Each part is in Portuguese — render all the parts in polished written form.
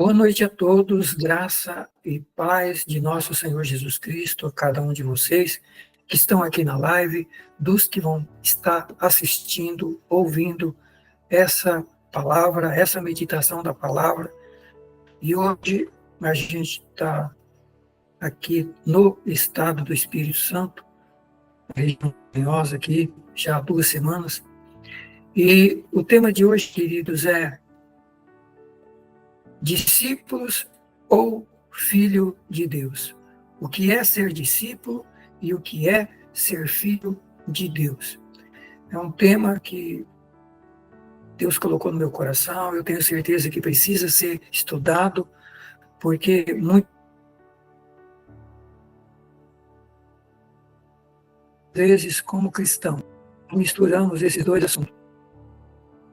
Boa noite a todos, graça e paz de nosso Senhor Jesus Cristo, a cada um de vocês que estão aqui na live, dos que vão estar assistindo, ouvindo essa palavra, essa meditação da palavra. E hoje a gente está aqui no estado do Espírito Santo, região montanhosa aqui, já há 2 semanas. E o tema de hoje, queridos, é discípulos ou filho de Deus. O que é ser discípulo e o que é ser filho de Deus. É um tema que Deus colocou no meu coração, eu tenho certeza que precisa ser estudado, porque muitas vezes, como cristão, misturamos esses dois assuntos.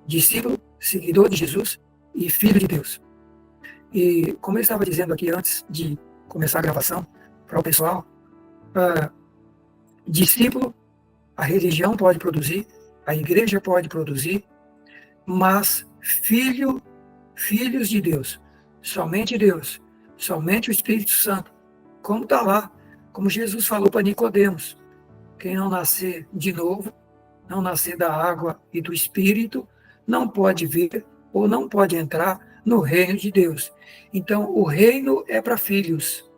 Discípulo, seguidor de Jesus e filho de Deus. E como eu estava dizendo aqui antes de começar a gravação, para o pessoal, discípulo, a religião pode produzir, a igreja pode produzir, mas filhos de Deus, somente o Espírito Santo, como está lá, como Jesus falou para Nicodemos, quem não nascer de novo, não nascer da água e do Espírito, não pode ver ou não pode entrar no reino de Deus. Então, o reino é para filhos.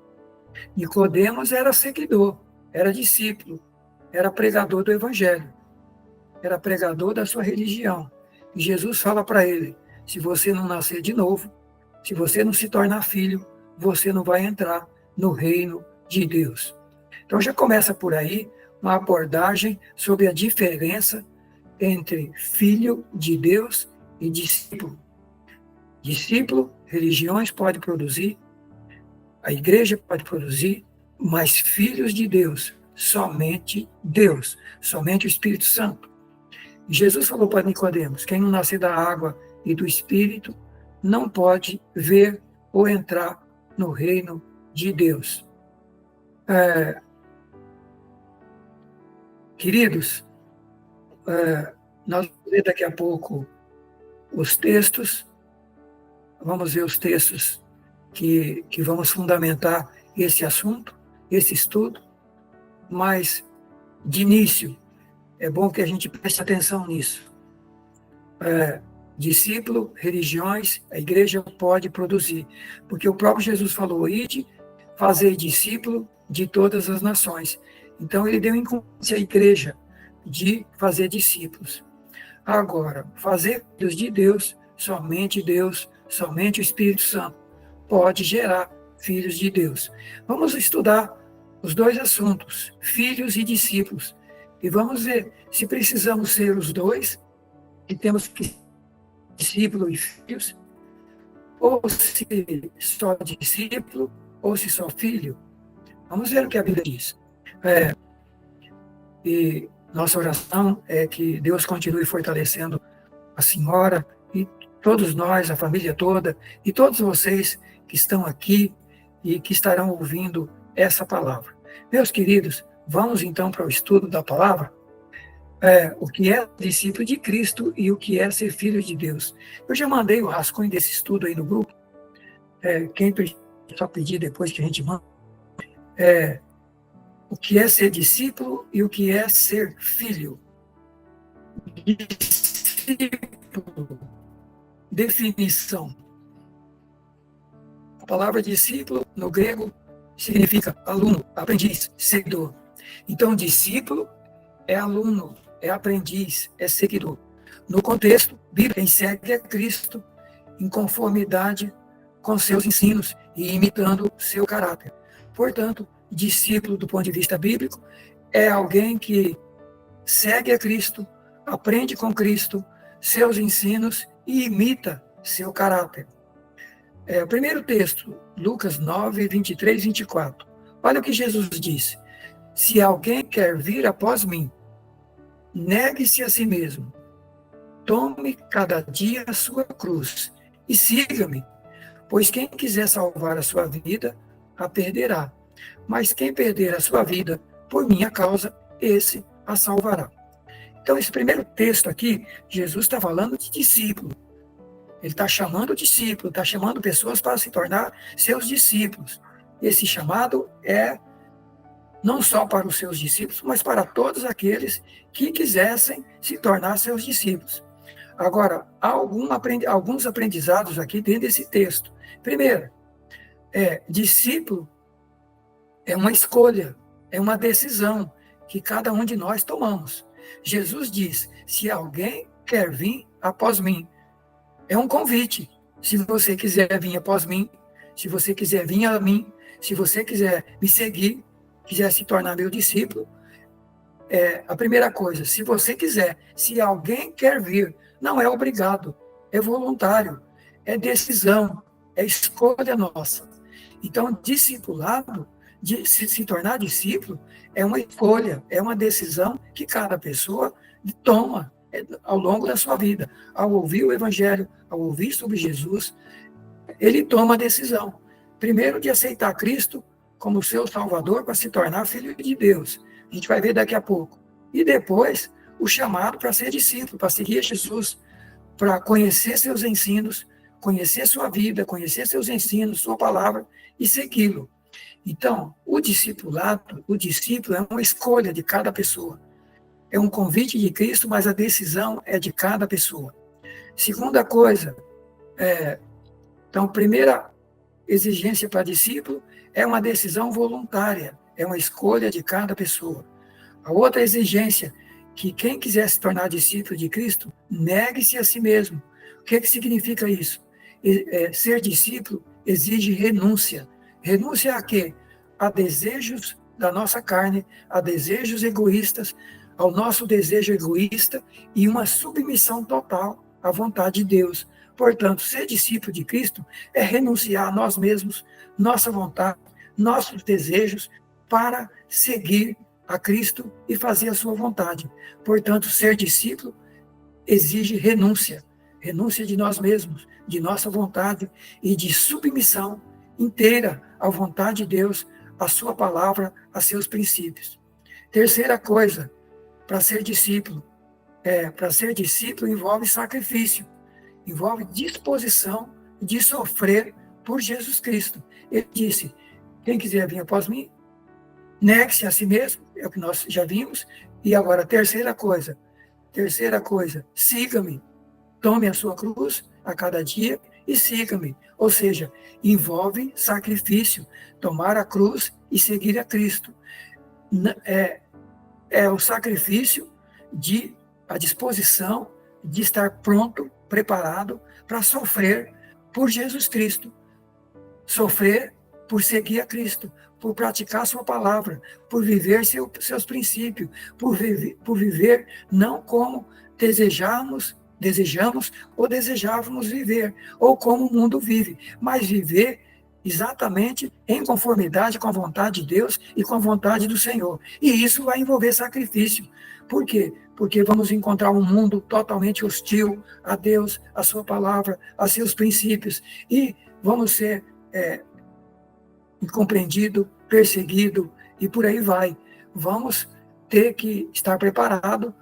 Nicodemos era seguidor, era discípulo, era pregador do evangelho, era pregador da sua religião. E Jesus fala para ele, se você não nascer de novo, se você não se tornar filho, você não vai entrar no reino de Deus. Então já começa por aí uma abordagem sobre a diferença entre filho de Deus e discípulo. Discípulo, religiões podem produzir, a igreja pode produzir, mas filhos de Deus, somente o Espírito Santo. Jesus falou para Nicodemos, quem não nascer da água e do Espírito não pode ver ou entrar no reino de Deus. Queridos, nós vamos ver daqui a pouco os textos, vamos ver os textos que vamos fundamentar esse assunto, esse estudo, mas, de início, é bom que a gente preste atenção nisso. Discípulo, religiões, a igreja pode produzir, porque o próprio Jesus falou, ide, fazer discípulo de todas as nações. Então, ele deu incumbência à igreja de fazer discípulos. Agora, fazer filhos de Deus, somente o Espírito Santo pode gerar filhos de Deus. Vamos estudar os dois assuntos, filhos e discípulos, e vamos ver se precisamos ser os dois, e temos que ser discípulo e filhos, ou se só discípulo, ou se só filho. Vamos ver o que a Bíblia diz. E nossa oração é que Deus continue fortalecendo a senhora e todos nós, a família toda, e todos vocês que estão aqui e que estarão ouvindo essa palavra. Meus queridos, vamos então para o estudo da palavra? O que é discípulo de Cristo e o que é ser filho de Deus. Eu já mandei o rascunho desse estudo aí no grupo. Quem só pedir depois que a gente manda. O que é ser discípulo e o que é ser filho. Discípulo. Definição. A palavra discípulo, no grego, significa aluno, aprendiz, seguidor. Então, discípulo é aluno, é aprendiz, é seguidor. No contexto, quem segue a Cristo em conformidade com seus ensinos e imitando seu caráter. Portanto, discípulo, do ponto de vista bíblico, é alguém que segue a Cristo, aprende com Cristo, seus ensinos e imita seu caráter. O primeiro texto, Lucas 9, 23 e 24. Olha o que Jesus disse. Se alguém quer vir após mim, negue-se a si mesmo, tome cada dia a sua cruz e siga-me, pois quem quiser salvar a sua vida, a perderá. Mas quem perder a sua vida por minha causa, esse a salvará. Então, esse primeiro texto aqui, Jesus está falando de discípulo. Ele está chamando discípulos, está chamando pessoas para se tornar seus discípulos. Esse chamado é não só para os seus discípulos, mas para todos aqueles que quisessem se tornar seus discípulos. Agora, há alguns aprendizados aqui dentro desse texto. Primeiro, discípulo é uma escolha, é uma decisão que cada um de nós tomamos. Jesus diz: se alguém quer vir após mim, é um convite. Se você quiser vir após mim, se você quiser vir a mim, se você quiser me seguir, quiser se tornar meu discípulo, a primeira coisa, se você quiser, se alguém quer vir, não é obrigado, é voluntário, é decisão, é escolha nossa. Então, discipulado, de se tornar discípulo, é uma escolha, é uma decisão que cada pessoa toma ao longo da sua vida. Ao ouvir o Evangelho, ao ouvir sobre Jesus, ele toma a decisão, primeiro de aceitar Cristo como seu Salvador para se tornar filho de Deus. A gente vai ver daqui a pouco. E depois, o chamado para ser discípulo, para seguir Jesus, para conhecer seus ensinos, conhecer sua vida, conhecer seus ensinos, sua palavra e segui-lo. Então, o discípulo é uma escolha de cada pessoa. É um convite de Cristo, mas a decisão é de cada pessoa. Segunda coisa, então, primeira exigência para discípulo é uma decisão voluntária, é uma escolha de cada pessoa. A outra exigência, que quem quiser se tornar discípulo de Cristo, negue-se a si mesmo. O que significa isso? Ser discípulo exige renúncia. Renúncia a quê? A desejos da nossa carne, a desejos egoístas, ao nosso desejo egoísta e uma submissão total à vontade de Deus. Portanto, ser discípulo de Cristo é renunciar a nós mesmos, nossa vontade, nossos desejos, para seguir a Cristo e fazer a sua vontade. Portanto, ser discípulo exige renúncia, renúncia de nós mesmos, de nossa vontade e de submissão inteira à vontade de Deus, à sua palavra, a seus princípios. Terceira coisa, para ser discípulo envolve sacrifício, envolve disposição de sofrer por Jesus Cristo. Ele disse: quem quiser vir após mim, negue-se a si mesmo, é o que nós já vimos. E agora, terceira coisa, siga-me, tome a sua cruz a cada dia e siga-me. Ou seja, envolve sacrifício, tomar a cruz e seguir a Cristo. É o sacrifício a disposição de estar pronto, preparado para sofrer por Jesus Cristo. Sofrer por seguir a Cristo, por praticar sua palavra, por viver seus princípios, por viver não como desejamos ou desejávamos viver, ou como o mundo vive, mas viver exatamente em conformidade com a vontade de Deus e com a vontade do Senhor. E isso vai envolver sacrifício. Por quê? Porque vamos encontrar um mundo totalmente hostil a Deus, a sua palavra, a seus princípios, e vamos ser incompreendido, perseguido, e por aí vai. Vamos ter que estar preparado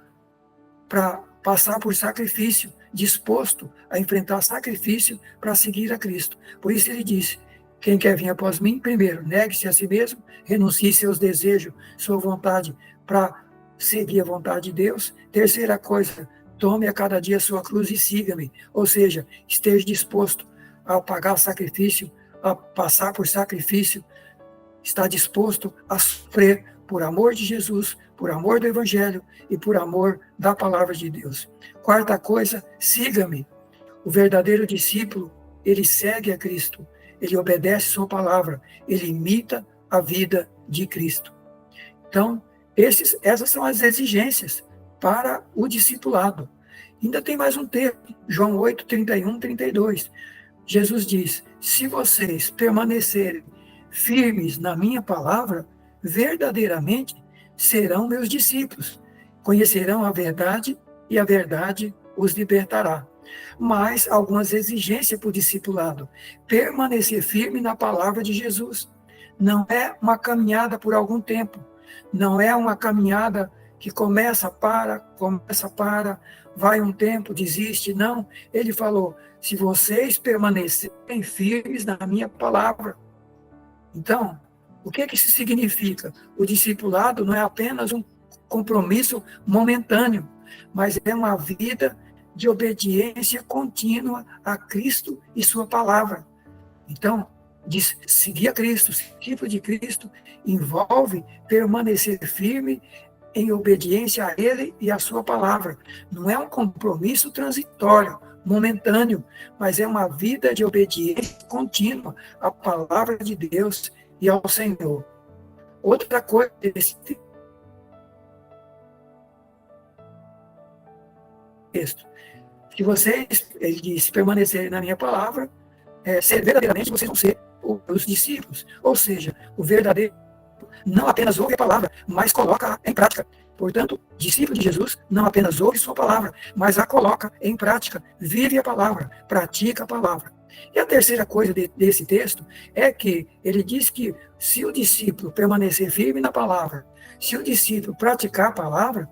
para passar por sacrifício, disposto a enfrentar sacrifício para seguir a Cristo. Por isso ele disse: quem quer vir após mim, primeiro, negue-se a si mesmo, renuncie seus desejos, sua vontade, para seguir a vontade de Deus. Terceira coisa, tome a cada dia a sua cruz e siga-me. Ou seja, esteja disposto a pagar sacrifício, a passar por sacrifício, está disposto a sofrer por amor de Jesus, por amor do Evangelho e por amor da palavra de Deus. Quarta coisa, siga-me. O verdadeiro discípulo, ele segue a Cristo, ele obedece sua palavra, ele imita a vida de Cristo. Então, essas são as exigências para o discipulado. Ainda tem mais um texto, João 8, 31, 32. Jesus diz: se vocês permanecerem firmes na minha palavra, verdadeiramente serão meus discípulos, conhecerão a verdade e a verdade os libertará. Mas algumas exigências para o discipulado: permanecer firme na palavra de Jesus. Não é uma caminhada por algum tempo, não é uma caminhada que começa, para, vai um tempo, desiste. Não, ele falou, se vocês permanecerem firmes na minha palavra. Então, o que isso significa? O discipulado não é apenas um compromisso momentâneo, mas é uma vida de obediência contínua a Cristo e sua palavra. Então, seguir a Cristo, discípulo de Cristo, envolve permanecer firme em obediência a Ele e à sua palavra. Não é um compromisso transitório, momentâneo, mas é uma vida de obediência contínua à palavra de Deus e ao Senhor. Outra coisa desse texto, se vocês, ele diz, permanecerem na minha palavra, verdadeiramente vocês vão ser os discípulos. Ou seja, o verdadeiro não apenas ouve a palavra, mas coloca em prática. Portanto, discípulo de Jesus não apenas ouve sua palavra, mas a coloca em prática, vive a palavra, pratica a palavra. E a terceira coisa desse texto é que ele diz que se o discípulo permanecer firme na palavra, se o discípulo praticar a palavra,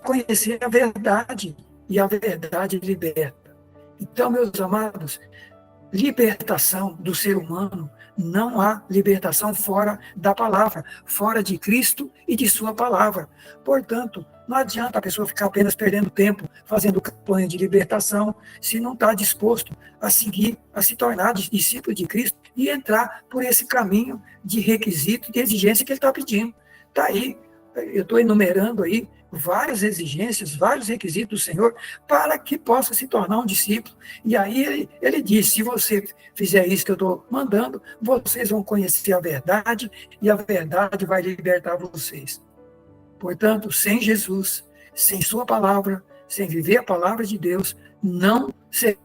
conhecer a verdade, e a verdade liberta. Então, meus amados, libertação do ser humano, não há libertação fora da palavra, fora de Cristo e de sua palavra. Portanto, não adianta a pessoa ficar apenas perdendo tempo fazendo campanha de libertação se não está disposto a seguir, a se tornar discípulo de Cristo e entrar por esse caminho de requisito, de exigência que ele está pedindo. Está aí, eu estou enumerando aí várias exigências, vários requisitos do Senhor para que possa se tornar um discípulo. E aí ele diz, se você fizer isso que eu estou mandando, vocês vão conhecer a verdade e a verdade vai libertar vocês. Portanto, sem Jesus, sem sua palavra, sem viver a palavra de Deus, não seremos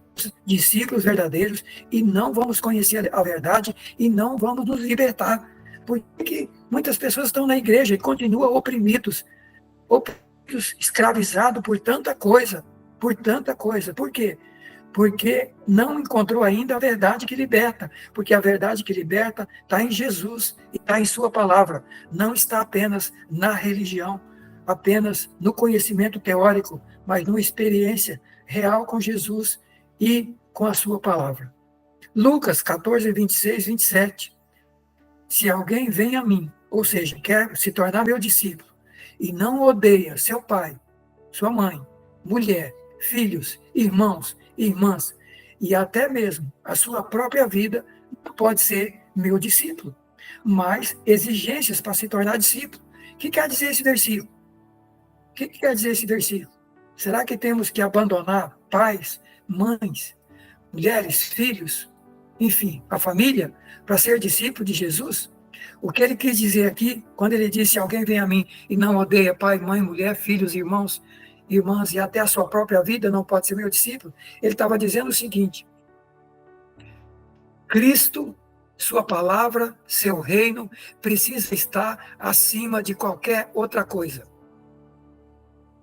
discípulos verdadeiros e não vamos conhecer a verdade e não vamos nos libertar. Porque muitas pessoas estão na igreja e continuam oprimidos, escravizados por tanta coisa. Por quê? Porque não encontrou ainda a verdade que liberta, porque a verdade que liberta está em Jesus e está em sua palavra, não está apenas na religião, apenas no conhecimento teórico, mas numa experiência real com Jesus e com a sua palavra. Lucas 14, 26, 27. Se alguém vem a mim, ou seja, quer se tornar meu discípulo, e não odeia seu pai, sua mãe, mulher, filhos, irmãos, irmãs, e até mesmo a sua própria vida, não pode ser meu discípulo. Mas exigências para se tornar discípulo. O que quer dizer esse versículo? O que quer dizer esse versículo? Será que temos que abandonar pais, mães, mulheres, filhos, enfim, a família, para ser discípulo de Jesus? O que ele quis dizer aqui, quando ele disse, se alguém vem a mim e não odeia pai, mãe, mulher, filhos, irmãos, irmãs, e até a sua própria vida, não pode ser meu discípulo, ele estava dizendo o seguinte, Cristo, sua palavra, seu reino, precisa estar acima de qualquer outra coisa.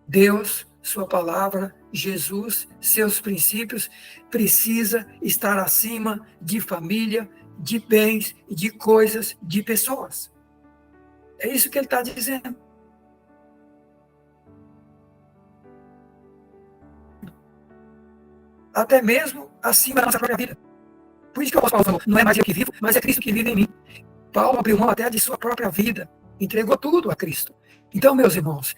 Deus, sua palavra, Jesus, seus princípios, precisa estar acima de família, de bens, de coisas, de pessoas. É isso que ele está dizendo. Até mesmo acima da nossa própria vida. Por isso que o apóstolo Paulo falou, não é mais eu que vivo, mas é Cristo que vive em mim. Paulo abriu mão até de sua própria vida, entregou tudo a Cristo. Então, meus irmãos,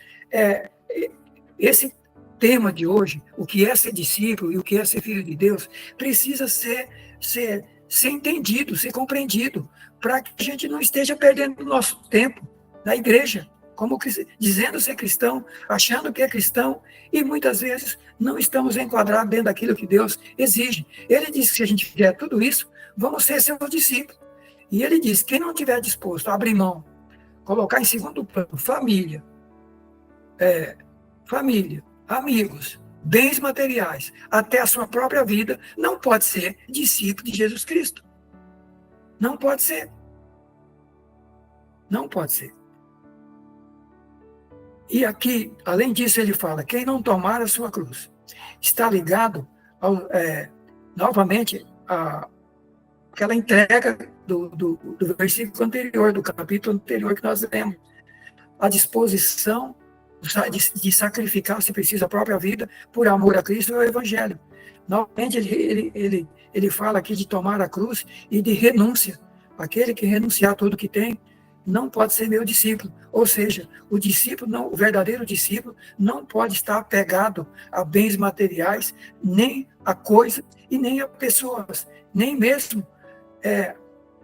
esse tema de hoje, o que é ser discípulo e o que é ser filho de Deus, precisa ser entendido, ser compreendido, para que a gente não esteja perdendo o nosso tempo na igreja, como dizendo ser cristão, achando que é cristão, e muitas vezes não estamos enquadrados dentro daquilo que Deus exige. Ele diz que se a gente fizer tudo isso, vamos ser seus discípulos. E ele diz, quem não estiver disposto a abrir mão, colocar em segundo plano família, amigos, bens materiais, até a sua própria vida, não pode ser discípulo de Jesus Cristo. Não pode ser. Não pode ser. E aqui, além disso, ele fala, quem não tomar a sua cruz, está ligado, novamente, àquela entrega do versículo anterior, do capítulo anterior que nós lemos, a disposição de sacrificar, se precisa, a própria vida por amor a Cristo e ao Evangelho. Novamente, ele fala aqui de tomar a cruz e de renúncia. Aquele que renunciar a tudo que tem não pode ser meu discípulo. Ou seja, o discípulo, não, o verdadeiro discípulo, não pode estar apegado a bens materiais, nem a coisas e nem a pessoas, nem mesmo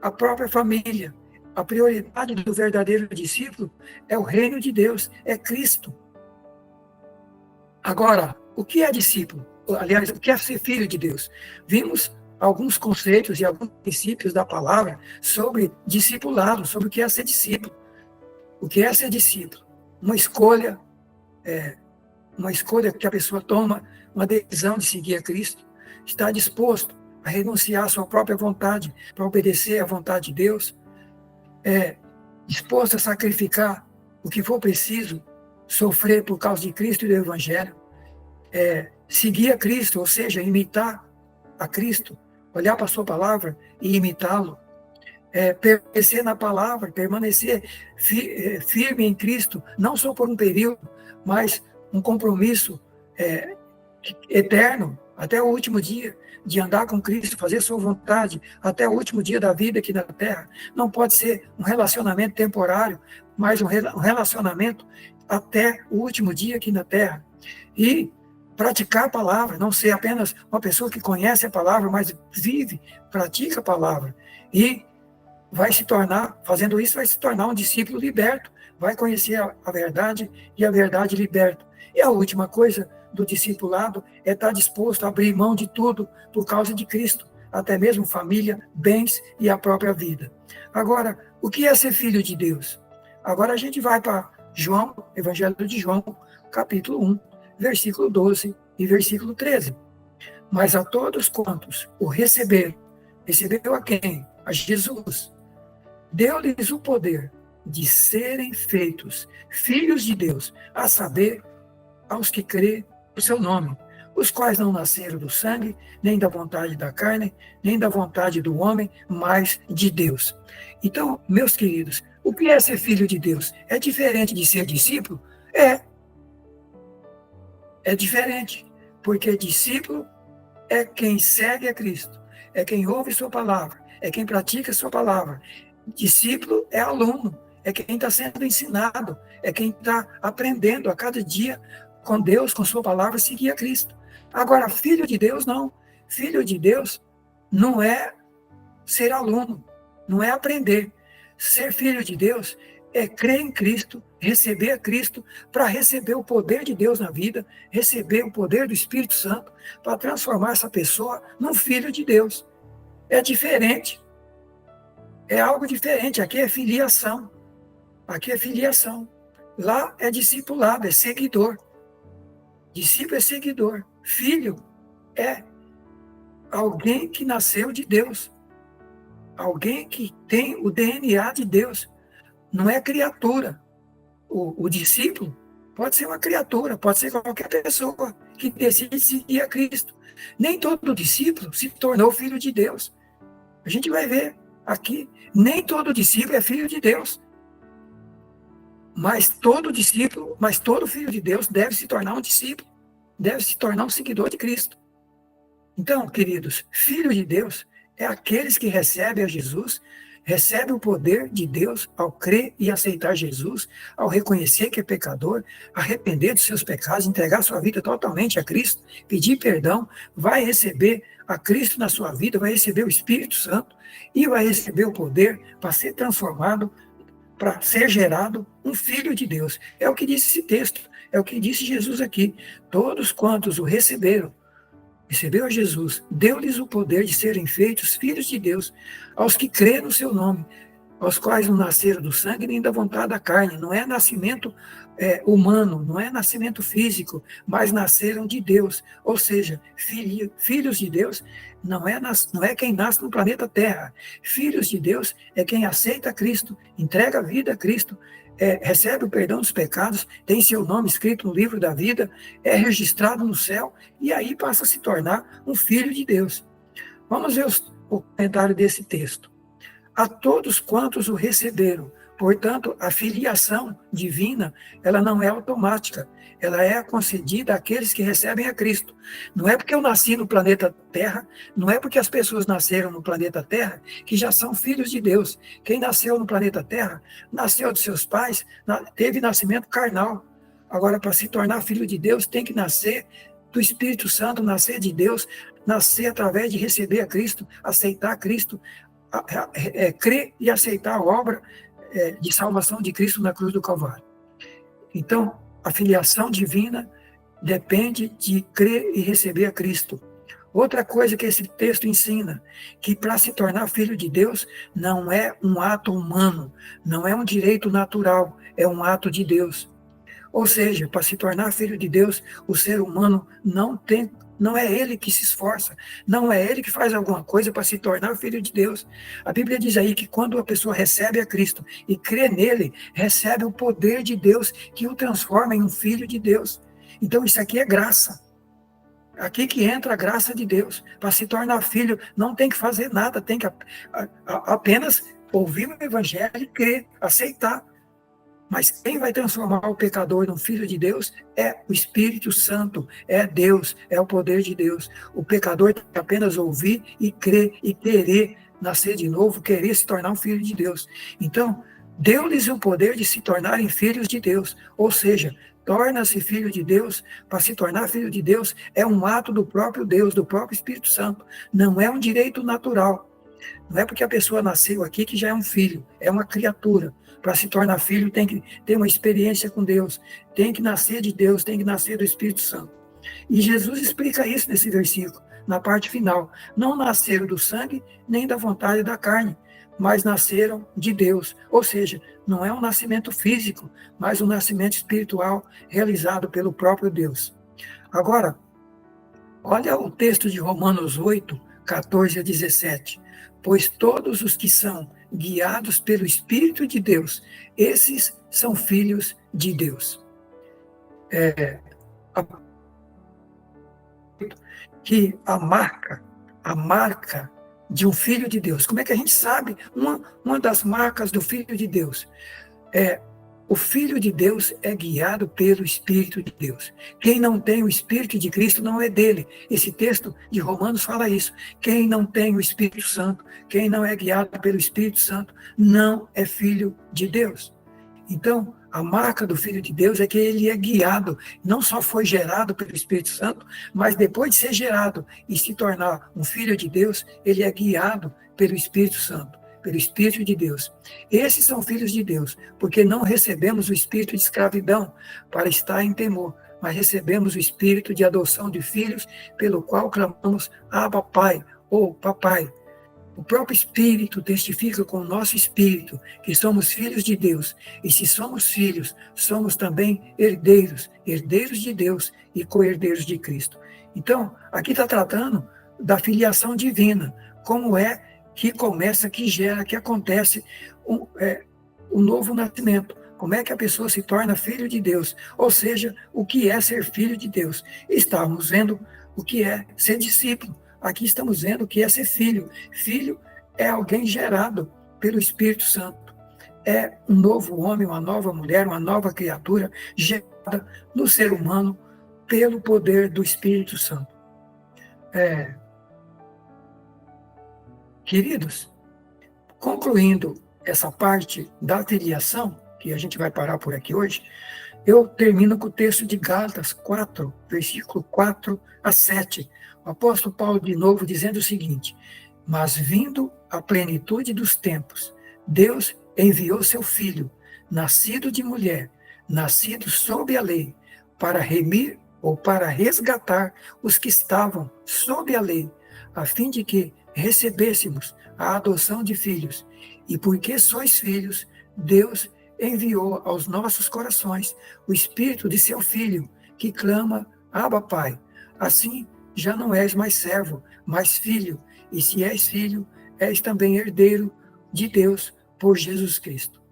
a própria família. A prioridade do verdadeiro discípulo é o reino de Deus, é Cristo. Agora, o que é discípulo? Aliás, o que é ser filho de Deus? Vimos alguns conceitos e alguns princípios da palavra sobre discipulado, sobre o que é ser discípulo. O que é ser discípulo? Uma escolha que a pessoa toma, uma decisão de seguir a Cristo, está disposto a renunciar à sua própria vontade para obedecer à vontade de Deus, disposto a sacrificar o que for preciso, sofrer por causa de Cristo e do Evangelho, seguir a Cristo, ou seja, imitar a Cristo, olhar para a sua palavra e imitá-lo, permanecer na palavra, permanecer firme em Cristo, não só por um período, mas um compromisso eterno, até o último dia, de andar com Cristo, fazer sua vontade, até o último dia da vida aqui na Terra. Não pode ser um relacionamento temporário, mas um relacionamento até o último dia aqui na Terra. E praticar a palavra, não ser apenas uma pessoa que conhece a palavra, mas vive, pratica a palavra. E fazendo isso, vai se tornar um discípulo liberto, vai conhecer a verdade e a verdade liberta. E a última coisa do discipulado é estar disposto a abrir mão de tudo por causa de Cristo, até mesmo família, bens e a própria vida. Agora, o que é ser filho de Deus? Agora a gente vai para João, Evangelho de João, capítulo 1, versículo 12 e versículo 13. Mas a todos quantos o receberam, recebeu a quem? A Jesus. Deu-lhes o poder de serem feitos filhos de Deus, a saber, aos que crêem no seu nome, os quais não nasceram do sangue, nem da vontade da carne, nem da vontade do homem, mas de Deus. Então, meus queridos, o que é ser filho de Deus? É diferente de ser discípulo? É diferente, porque discípulo é quem segue a Cristo, é quem ouve sua palavra, é quem pratica sua palavra. Discípulo é aluno, é quem está sendo ensinado, é quem está aprendendo a cada dia com Deus, com sua palavra, seguir a Cristo. Agora, filho de Deus, não. Filho de Deus não é ser aluno, não é aprender. Ser filho de Deus é crer em Cristo, receber a Cristo, para receber o poder de Deus na vida, receber o poder do Espírito Santo, para transformar essa pessoa num filho de Deus. É diferente. É algo diferente. Aqui é filiação. Aqui é filiação. Lá é discipulado, é seguidor. Discípulo é seguidor. Filho é alguém que nasceu de Deus. Alguém que tem o DNA de Deus. Não é criatura. O discípulo pode ser uma criatura, pode ser qualquer pessoa que decide seguir a Cristo. Nem todo discípulo se tornou filho de Deus. A gente vai ver aqui, nem todo discípulo é filho de Deus. Mas todo discípulo, mas todo filho de Deus deve se tornar um discípulo, deve se tornar um seguidor de Cristo. Então, queridos, filho de Deus é aqueles que recebem a Jesus, recebem o poder de Deus ao crer e aceitar Jesus, ao reconhecer que é pecador, arrepender dos seus pecados, entregar sua vida totalmente a Cristo, pedir perdão, vai receber a Cristo na sua vida, vai receber o Espírito Santo e vai receber o poder para ser transformado, para ser gerado um filho de Deus. É o que disse esse texto, é o que disse Jesus aqui. Todos quantos o receberam, recebeu a Jesus, deu-lhes o poder de serem feitos filhos de Deus, aos que crêem no seu nome, aos quais não nasceram do sangue nem da vontade da carne. Não é nascimento humano, não é nascimento físico, mas nasceram de Deus. Ou seja, filhos de Deus não é quem nasce no planeta Terra. Filhos de Deus é quem aceita Cristo, entrega a vida a Cristo, recebe o perdão dos pecados, tem seu nome escrito no livro da vida, é registrado no céu, e aí passa a se tornar um filho de Deus. Vamos ver o comentário desse texto. A todos quantos o receberam, Portanto, a filiação divina, ela não é automática, ela é concedida àqueles que recebem a Cristo. Não é porque eu nasci no planeta Terra, não é porque as pessoas nasceram no planeta Terra que já são filhos de Deus. Quem nasceu no planeta Terra, nasceu de seus pais, teve nascimento carnal. Agora, para se tornar filho de Deus, tem que nascer do Espírito Santo, nascer de Deus, nascer através de receber a Cristo, aceitar Cristo, crer e aceitar a obra de salvação de Cristo na cruz do Calvário. Então, a filiação divina depende de crer e receber a Cristo. Outra coisa que esse texto ensina, que para se tornar filho de Deus não é um ato humano, não é um direito natural, é um ato de Deus. Ou seja, para se tornar filho de Deus, o ser humano não é ele que se esforça, não é ele que faz alguma coisa para se tornar filho de Deus. A Bíblia diz aí que quando a pessoa recebe a Cristo e crê nele, recebe o poder de Deus que o transforma em um filho de Deus. Então isso aqui é graça. Aqui que entra a graça de Deus. Para se tornar filho, não tem que fazer nada, tem que apenas ouvir o evangelho e crer, aceitar. Mas quem vai transformar o pecador num filho de Deus é o Espírito Santo, é Deus, é o poder de Deus. O pecador tem que apenas ouvir e crer e querer nascer de novo, querer se tornar um filho de Deus. Então, deu-lhes o poder de se tornarem filhos de Deus, ou seja, torna-se filho de Deus. Para se tornar filho de Deus é um ato do próprio Deus, do próprio Espírito Santo, não é um direito natural. Não é porque a pessoa nasceu aqui que já é um filho, é uma criatura. Para se tornar filho tem que ter uma experiência com Deus, tem que nascer de Deus, tem que nascer do Espírito Santo. E Jesus explica isso nesse versículo, na parte final. Não nasceram do sangue, nem da vontade da carne, mas nasceram de Deus. Ou seja, não é um nascimento físico, mas um nascimento espiritual realizado pelo próprio Deus. Agora, olha o texto de Romanos 8, 14 a 17. Pois todos os que são guiados pelo Espírito de Deus, esses são filhos de Deus. Que a marca de um filho de Deus, como é que a gente sabe? Uma das marcas do filho de Deus o Filho de Deus é guiado pelo Espírito de Deus. Quem não tem o Espírito de Cristo não é dele. Esse texto de Romanos fala isso. Quem não tem o Espírito Santo, quem não é guiado pelo Espírito Santo, não é filho de Deus. Então, a marca do Filho de Deus é que ele é guiado, não só foi gerado pelo Espírito Santo, mas depois de ser gerado e se tornar um filho de Deus, ele é guiado pelo Espírito Santo, pelo Espírito de Deus. Esses são filhos de Deus, porque não recebemos o espírito de escravidão para estar em temor, mas recebemos o espírito de adoção de filhos, pelo qual clamamos Abba, Pai, ou Papai. O próprio Espírito testifica com o nosso espírito que somos filhos de Deus, e se somos filhos, somos também herdeiros, herdeiros de Deus e co-herdeiros de Cristo. Então, aqui está tratando da filiação divina, como é que começa, que gera, que acontece o novo nascimento. Como é que a pessoa se torna filho de Deus? Ou seja, o que é ser filho de Deus? Estamos vendo o que é ser discípulo. Aqui estamos vendo o que é ser filho. Filho é alguém gerado pelo Espírito Santo. É um novo homem, uma nova mulher, uma nova criatura gerada no ser humano pelo poder do Espírito Santo. Queridos, concluindo essa parte da filiação, que a gente vai parar por aqui hoje, eu termino com o texto de Gálatas 4, versículo 4 a 7. O apóstolo Paulo, de novo, dizendo o seguinte: mas vindo a plenitude dos tempos, Deus enviou seu Filho, nascido de mulher, nascido sob a lei, para remir ou para resgatar os que estavam sob a lei, a fim de que recebêssemos a adoção de filhos. E porque sois filhos, Deus enviou aos nossos corações o Espírito de seu Filho, que clama, Abba, Pai. Assim, já não és mais servo, mas filho. E se és filho, és também herdeiro de Deus por Jesus Cristo.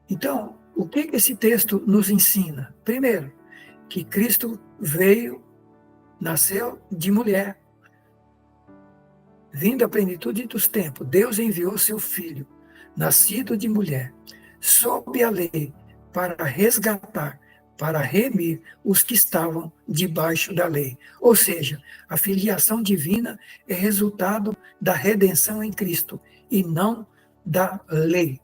Então, o que esse texto nos ensina? Primeiro, que Cristo veio, nasceu de mulher. Vindo à plenitude dos tempos, Deus enviou seu Filho, nascido de mulher, sob a lei, para resgatar, para remir os que estavam debaixo da lei. Ou seja, a filiação divina é resultado da redenção em Cristo e não da lei.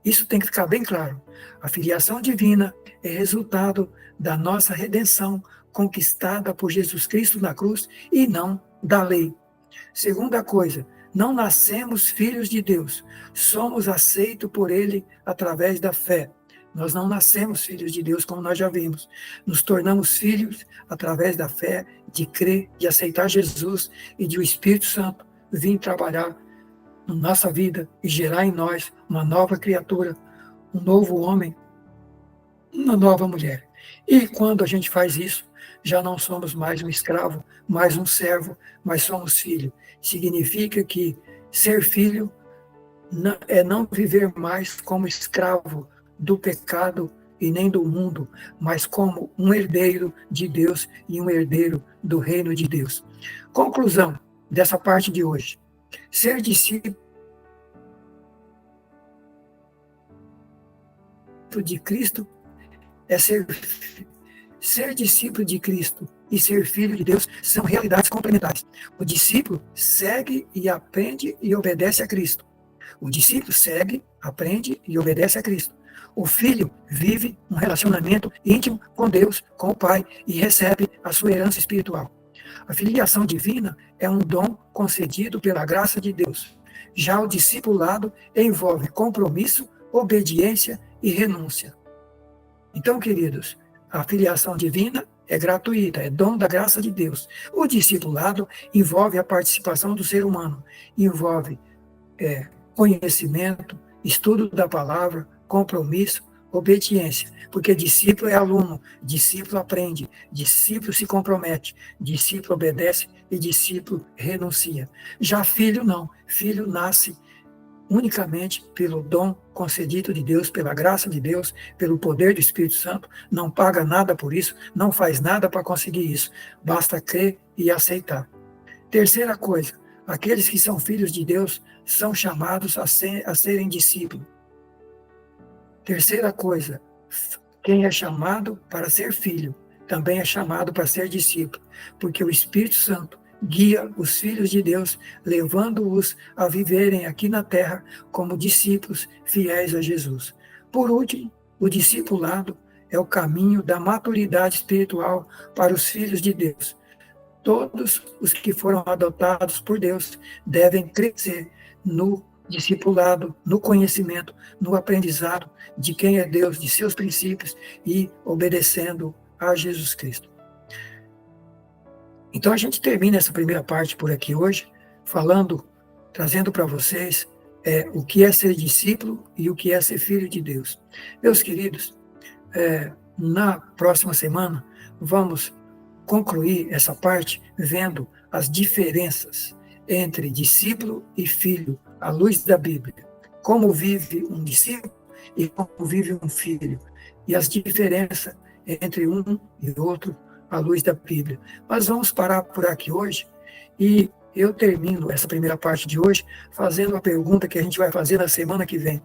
Isso tem que ficar bem claro. A filiação divina é resultado da nossa redenção conquistada por Jesus Cristo na cruz e não da lei. Segunda coisa, não nascemos filhos de Deus, somos aceitos por Ele através da fé. Nós não nascemos filhos de Deus, como nós já vimos. Nos tornamos filhos através da fé, de crer, de aceitar Jesus e de o Espírito Santo vir trabalhar na nossa vida e gerar em nós uma nova criatura, um novo homem, uma nova mulher. E quando a gente faz isso, já não somos mais um escravo, mais um servo, mas somos filho. Significa que ser filho é não viver mais como escravo do pecado e nem do mundo, mas como um herdeiro de Deus e um herdeiro do reino de Deus. Conclusão dessa parte de hoje. Ser discípulo de Cristo é ser discípulo de Cristo e ser filho de Deus são realidades complementares. O discípulo segue e aprende e obedece a Cristo. O discípulo segue, aprende e obedece a Cristo. O filho vive um relacionamento íntimo com Deus, com o Pai, e recebe a sua herança espiritual. A filiação divina é um dom concedido pela graça de Deus. Já o discipulado envolve compromisso, obediência e renúncia. Então, queridos, a filiação divina é gratuita, é dom da graça de Deus. O discipulado envolve a participação do ser humano, envolve conhecimento, estudo da palavra, compromisso, obediência. Porque discípulo é aluno, discípulo aprende, discípulo se compromete, discípulo obedece e discípulo renuncia. Já filho não, filho nasce unicamente pelo dom concedido de Deus, pela graça de Deus, pelo poder do Espírito Santo, não paga nada por isso, não faz nada para conseguir isso, basta crer e aceitar. Terceira coisa, aqueles que são filhos de Deus são chamados a serem discípulos. Terceira coisa, quem é chamado para ser filho, também é chamado para ser discípulo, porque o Espírito Santo guia os filhos de Deus, levando-os a viverem aqui na terra como discípulos fiéis a Jesus. Por último, o discipulado é o caminho da maturidade espiritual para os filhos de Deus. Todos os que foram adotados por Deus devem crescer no discipulado, no conhecimento, no aprendizado de quem é Deus, de seus princípios e obedecendo a Jesus Cristo. Então a gente termina essa primeira parte por aqui hoje, trazendo para vocês o que é ser discípulo e o que é ser filho de Deus. Meus queridos, na próxima semana vamos concluir essa parte vendo as diferenças entre discípulo e filho à luz da Bíblia. Como vive um discípulo e como vive um filho. E as diferenças entre um e outro à luz da Bíblia. Mas vamos parar por aqui hoje e eu termino essa primeira parte de hoje fazendo a pergunta que a gente vai fazer na semana que vem.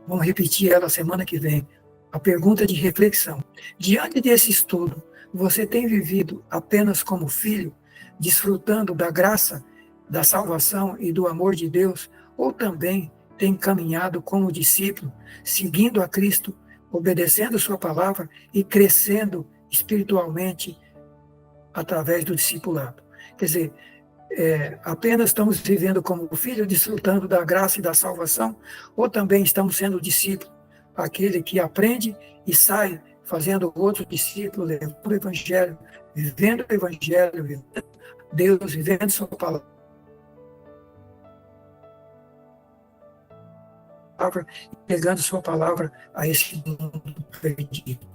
Vamos repetir ela semana que vem. A pergunta de reflexão. Diante desse estudo, você tem vivido apenas como filho, desfrutando da graça, da salvação e do amor de Deus, ou também tem caminhado como discípulo, seguindo a Cristo, obedecendo sua palavra e crescendo espiritualmente através do discipulado? Quer dizer, apenas estamos vivendo como filho, desfrutando da graça e da salvação, ou também estamos sendo discípulo, aquele que aprende e sai fazendo outro discípulo, levando o Evangelho, vivendo o Evangelho, vivendo Deus, vivendo sua palavra, pegando sua palavra a esse mundo perdido.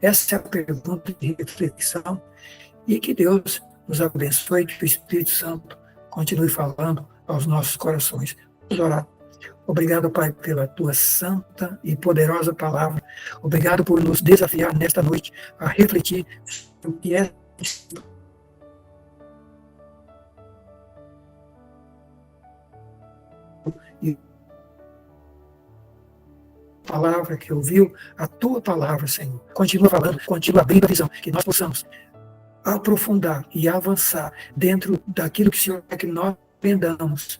Essa é a pergunta de reflexão e que Deus nos abençoe, que o Espírito Santo continue falando aos nossos corações. Vamos orar. Obrigado, Pai, pela tua santa e poderosa palavra. Obrigado por nos desafiar nesta noite a refletir sobre o que é e palavra, que ouviu a tua palavra, Senhor. Continua falando, continua abrindo a visão, que nós possamos aprofundar e avançar dentro daquilo que o Senhor quer que nós aprendamos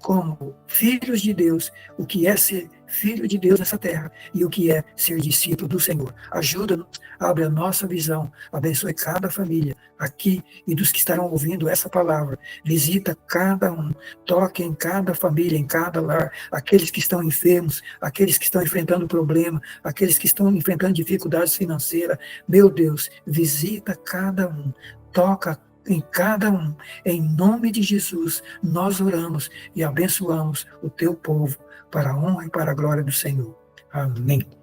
como filhos de Deus, o que é ser filho de Deus nessa terra e o que é ser discípulo do Senhor. Ajuda-nos, abre a nossa visão, abençoe cada família aqui e dos que estarão ouvindo essa palavra. Visita cada um, toque em cada família, em cada lar, aqueles que estão enfermos, aqueles que estão enfrentando problema, aqueles que estão enfrentando dificuldades financeiras. Meu Deus, visita cada um, toca em cada um. Em nome de Jesus, nós oramos e abençoamos o teu povo para a honra e para a glória do Senhor. Amém.